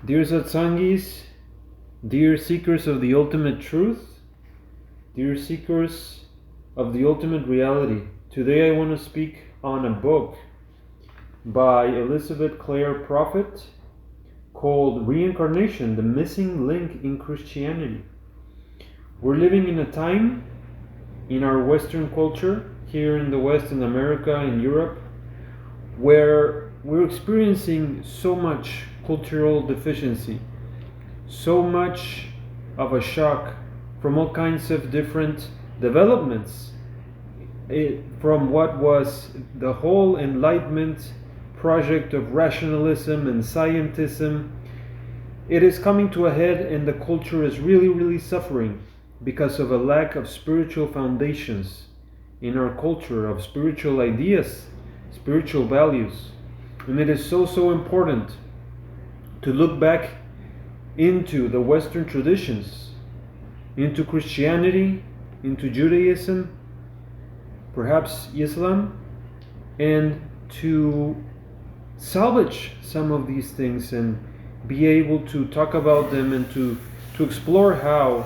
Dear Satsangis, dear seekers of the ultimate truth, dear seekers of the ultimate reality, today I want to speak on a book by Elizabeth Clare Prophet called Reincarnation, the Missing Link in Christianity. We're living in a time in our Western culture, here in the West, in America, in Europe, where we're experiencing so much cultural deficiency, so much of a shock from all kinds of different developments, from what was the whole Enlightenment project of rationalism and scientism. It is coming to a head, and the culture is really suffering because of a lack of spiritual foundations in our culture, of spiritual ideas, spiritual values. And it is so important to look back into the Western traditions, into Christianity, into Judaism, perhaps Islam, and to salvage some of these things and be able to talk about them and to explore how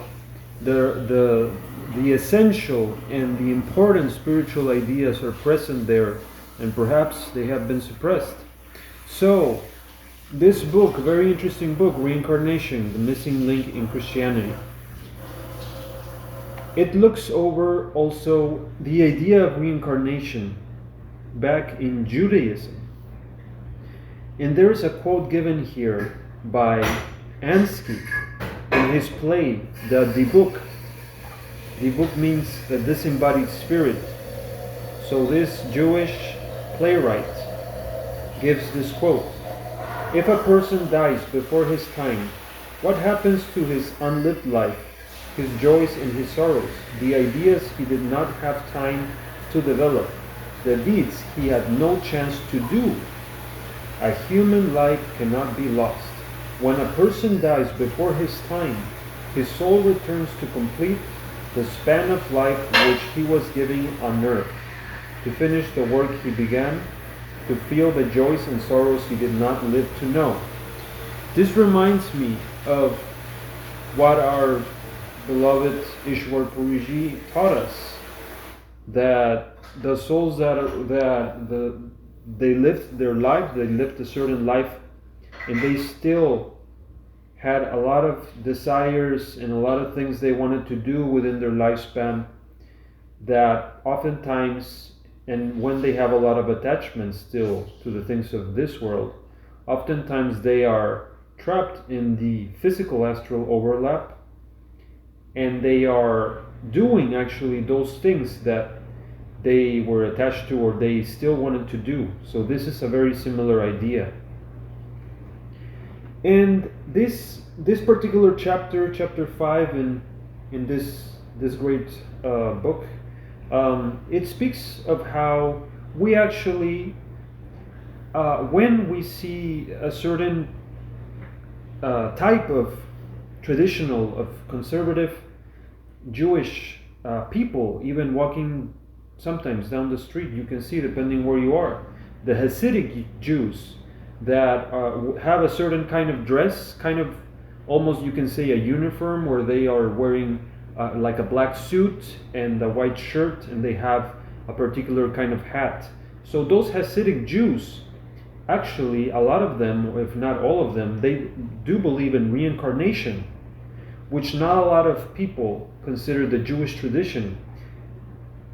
the essential and the important spiritual ideas are present there, and perhaps they have been suppressed. So, this book, very interesting book, Reincarnation, the Missing Link in Christianity. It looks over also the idea of reincarnation back in Judaism. And there is a quote given here by Ansky in his play, The Book. The Book means the disembodied spirit. So this Jewish playwright gives this quote: "If a person dies before his time, what happens to his unlived life, his joys and his sorrows, the ideas he did not have time to develop, the deeds he had no chance to do? A human life cannot be lost. When a person dies before his time, his soul returns to complete the span of life which he was giving on earth, to finish the work he began, to feel the joys and sorrows he did not live to know." This reminds me of what our beloved Ishwar Puriji taught us, that the souls they lived their life, they lived a certain life, and they still had a lot of desires and a lot of things they wanted to do within their lifespan, that oftentimes, and when they have a lot of attachment still to the things of this world, oftentimes they are trapped in the physical astral overlap, and they are doing actually those things that they were attached to or they still wanted to do. So this is a very similar idea. And this particular chapter 5 in this great book, it speaks of how we actually, when we see a certain type of traditional, of conservative Jewish people, even walking sometimes down the street, you can see, depending where you are, the Hasidic Jews that have a certain kind of dress, kind of almost, you can say, a uniform, where they are wearing like a black suit and a white shirt, and they have a particular kind of hat. So those Hasidic Jews, actually, a lot of them, if not all of them, they do believe in reincarnation, which not a lot of people consider the Jewish tradition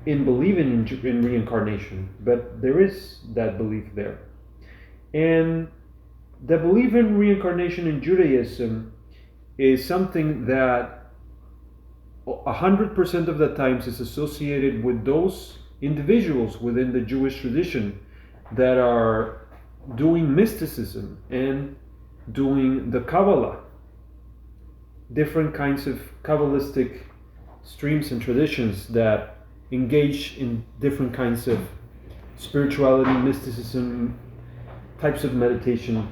in believing in reincarnation, but there is that belief there. And the belief in reincarnation in Judaism is something that 100% of the times is associated with those individuals within the Jewish tradition that are doing mysticism and doing the Kabbalah, different kinds of Kabbalistic streams and traditions that engage in different kinds of spirituality, mysticism, types of meditation.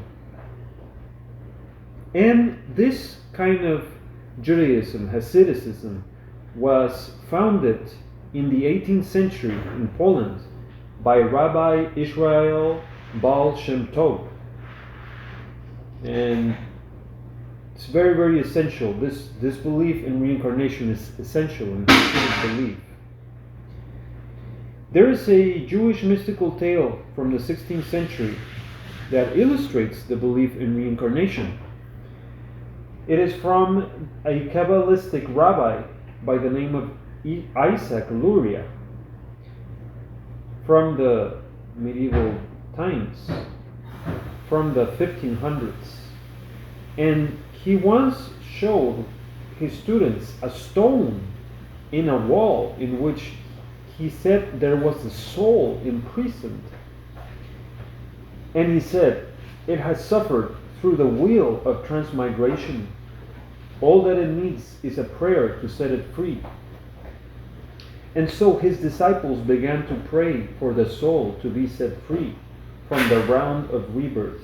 And this kind of Judaism, Hasidism, was founded in the 18th century in Poland by Rabbi Israel Baal Shem Tov. And It's very, very essential. This belief in reincarnation is essential in Christian belief. There is a Jewish mystical tale from the 16th century that illustrates the belief in reincarnation. It is from a Kabbalistic rabbi by the name of Isaac Luria from the medieval times, from the 1500s. And he once showed his students a stone in a wall in which he said there was a soul imprisoned. And he said, it has suffered through the wheel of transmigration. All that it needs is a prayer to set it free. And so his disciples began to pray for the soul to be set free from the round of rebirth.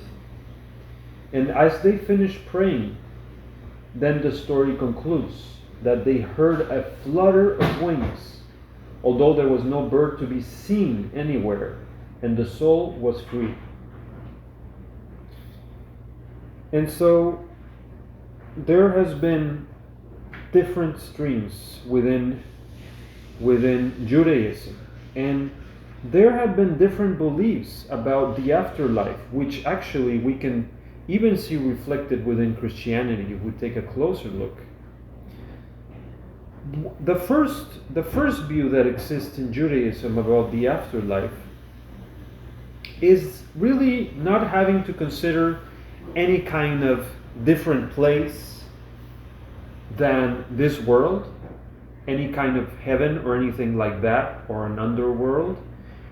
And as they finished praying, then the story concludes that they heard a flutter of wings, although there was no bird to be seen anywhere, and the soul was free. And so there has been different streams within Judaism, and there have been different beliefs about the afterlife, which actually we can even see reflected within Christianity if we take a closer look. The first view that exists in Judaism about the afterlife is really not having to consider any kind of different place than this world, any kind of heaven or anything like that, or an underworld.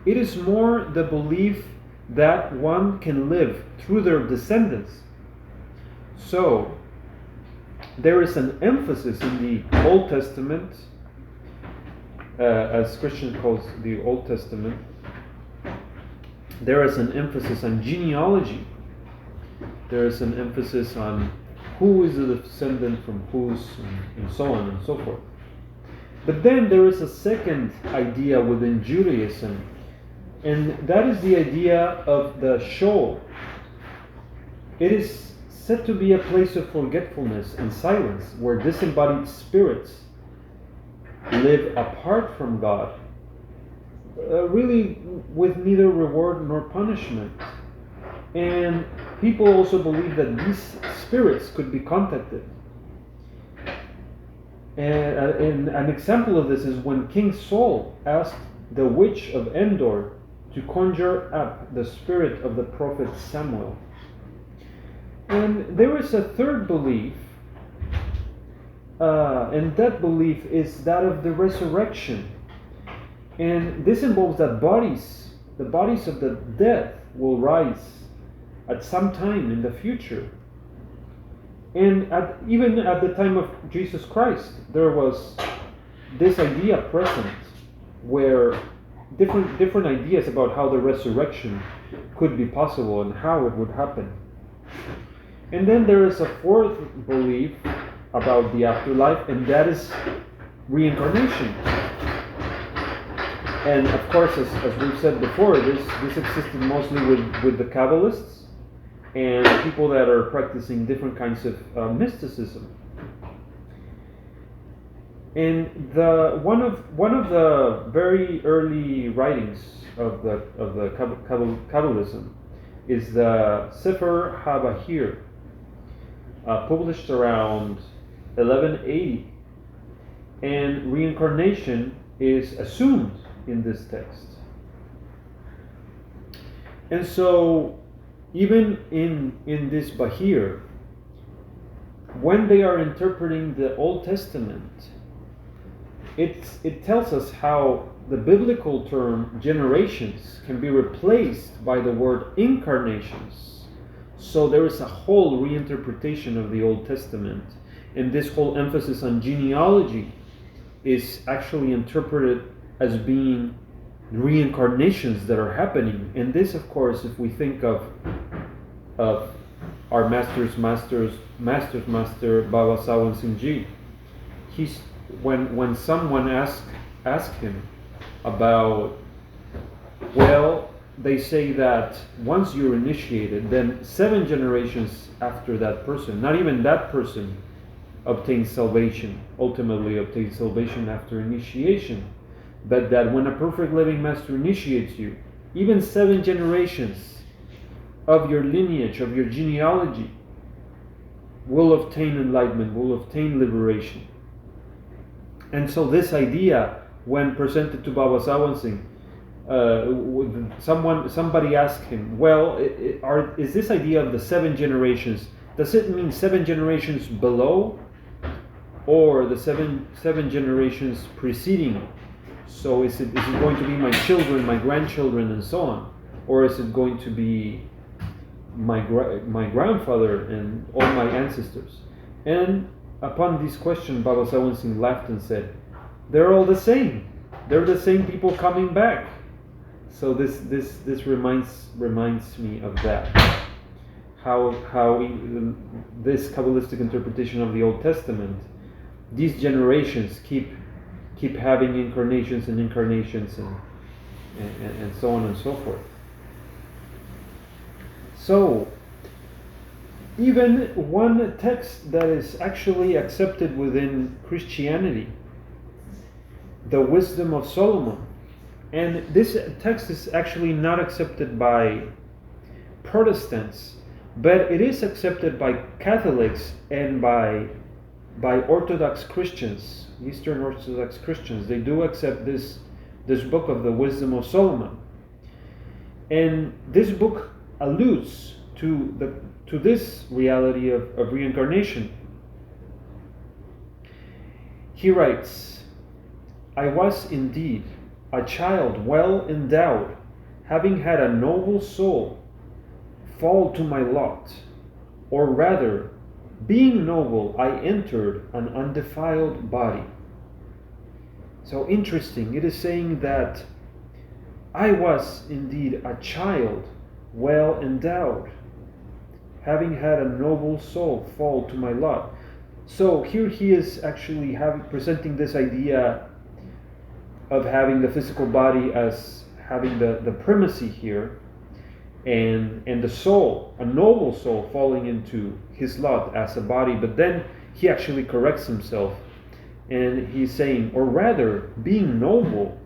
It is more the belief that one can live through their descendants. So there is an emphasis in the Old Testament, as Christians call the Old Testament, there is an emphasis on genealogy. There is an emphasis on who is the descendant from whose, and so on and so forth. But then there is a second idea within Judaism, and that is the idea of the Sheol. It is said to be a place of forgetfulness and silence where disembodied spirits live apart from God, really with neither reward nor punishment. And people also believe that these spirits could be contacted. And an example of this is when King Saul asked the witch of Endor to conjure up the spirit of the prophet Samuel. And there is a third belief, and that belief is that of the resurrection. And this involves that the bodies of the dead will rise at some time in the future. And even at the time of Jesus Christ, there was this idea present where different ideas about how the resurrection could be possible and how it would happen. And then there is a fourth belief about the afterlife, and that is reincarnation. And of course, as we've said before, this existed mostly with the Kabbalists and people that are practicing different kinds of mysticism. And one of the very early writings of the Kabbalism is the Sefer HaBahir, published around 1180, and reincarnation is assumed in this text. And so even in this Bahir, when they are interpreting the Old Testament, it tells us how the biblical term generations can be replaced by the word incarnations. So there is a whole reinterpretation of the Old Testament, and this whole emphasis on genealogy is actually interpreted as being reincarnations that are happening. And this, of course, if we think of our master's master, Baba Sawan Singhji, when someone asked him about, well, they say that once you're initiated, then 7 generations after that person, not even that person obtains salvation, ultimately obtains salvation after initiation, but that when a perfect living master initiates you, even 7 generations of your lineage, of your genealogy, will obtain enlightenment, will obtain liberation. And so this idea, when presented to Baba Sawansing, somebody asked him, well, is this idea of the 7 generations, does it mean 7 generations below, or the seven generations preceding? So is it going to be my children, my grandchildren, and so on, or is it going to be my grandfather and all my ancestors? And upon this question, Baba Sawansing laughed and said, they're all the same. They're the same people coming back. So this reminds me of that. How this Kabbalistic interpretation of the Old Testament, these generations keep having incarnations and incarnations and so on and so forth. So even one text that is actually accepted within Christianity, the Wisdom of Solomon, and this text is actually not accepted by Protestants, but it is accepted by Catholics and by Orthodox Christians, Eastern Orthodox Christians. They do accept this book of the Wisdom of Solomon, and this book alludes to this reality of reincarnation. He writes, I was indeed a child well endowed, having had a noble soul fall to my lot, or rather, being noble, I entered an undefiled body. So interesting, it is saying that I was indeed a child well endowed, having had a noble soul fall to my lot. So here he is actually presenting this idea of having the physical body as having the primacy here, and the soul, a noble soul, falling into his lot as a body. But then he actually corrects himself, and he's saying, or rather, being noble,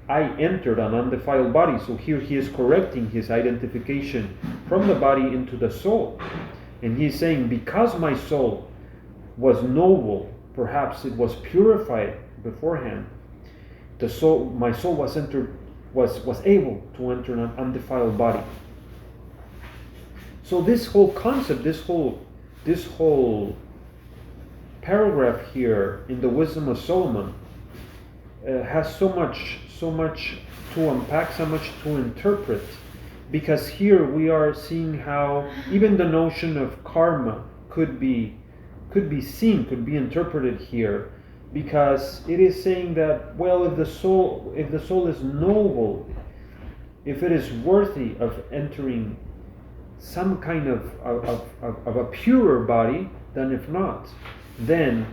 I entered an undefiled body. So here he is correcting his identification from the body into the soul. And he's saying, because my soul was noble, perhaps it was purified beforehand, my soul was able to enter an undefiled body. So this whole concept, this whole paragraph here in the Wisdom of Solomon has so much to unpack, so much to interpret, because here we are seeing how even the notion of karma could be seen, could be interpreted here, because it is saying that, well, if the soul is noble, if it is worthy of entering some kind of a purer body, then if not, then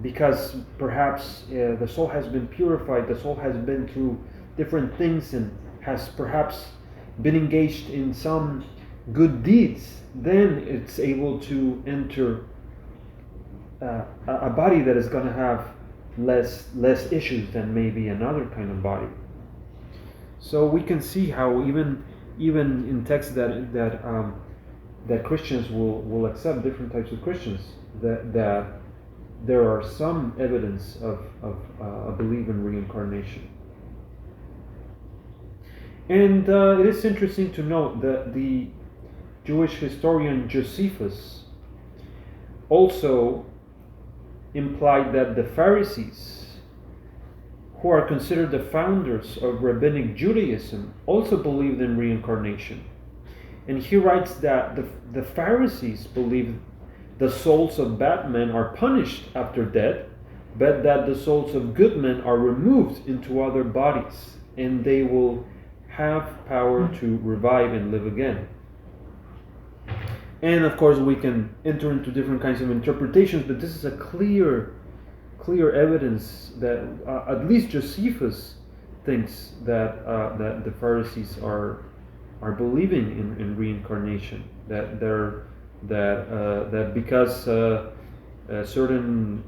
because perhaps the soul has been purified, the soul has been through different things and has perhaps been engaged in some good deeds, then it's able to enter a body that is going to have less issues than maybe another kind of body. So we can see how even in texts that Christians will accept, different types of Christians, that there are some evidence of a belief in reincarnation. And it is interesting to note that the Jewish historian Josephus also implied that the Pharisees, who are considered the founders of Rabbinic Judaism, also believed in reincarnation. And he writes that the Pharisees believed the souls of bad men are punished after death, but that the souls of good men are removed into other bodies, and they will have power to revive and live again. And of course we can enter into different kinds of interpretations, but this is a clear evidence that at least Josephus thinks that the Pharisees are believing in reincarnation. That because certain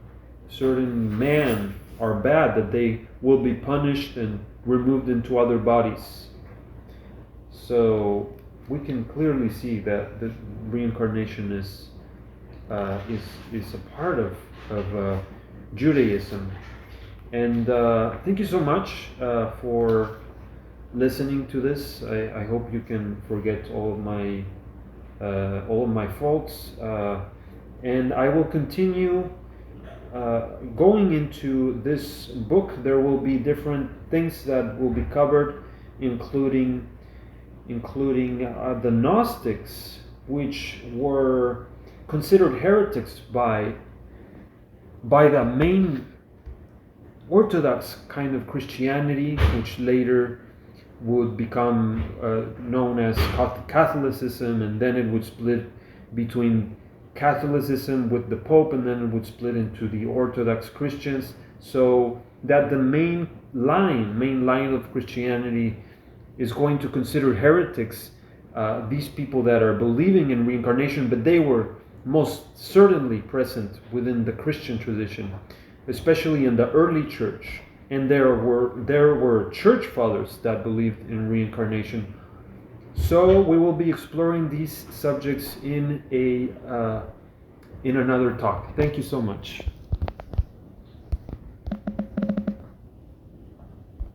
men are bad, that they will be punished and removed into other bodies. So we can clearly see that the reincarnation is a part of Judaism. And thank you so much for listening to this. I hope you can forget all of my faults, and I will continue going into this book. There will be different things that will be covered, including the Gnostics, which were considered heretics by the main Orthodox kind of Christianity, which later would become known as Catholicism, and then it would split between Catholicism with the Pope, and then it would split into the Orthodox Christians. So that the main line of Christianity is going to consider heretics these people that are believing in reincarnation, but they were most certainly present within the Christian tradition, especially in the early church. And there were church fathers that believed in reincarnation. So we will be exploring these subjects in another talk. Thank you so much.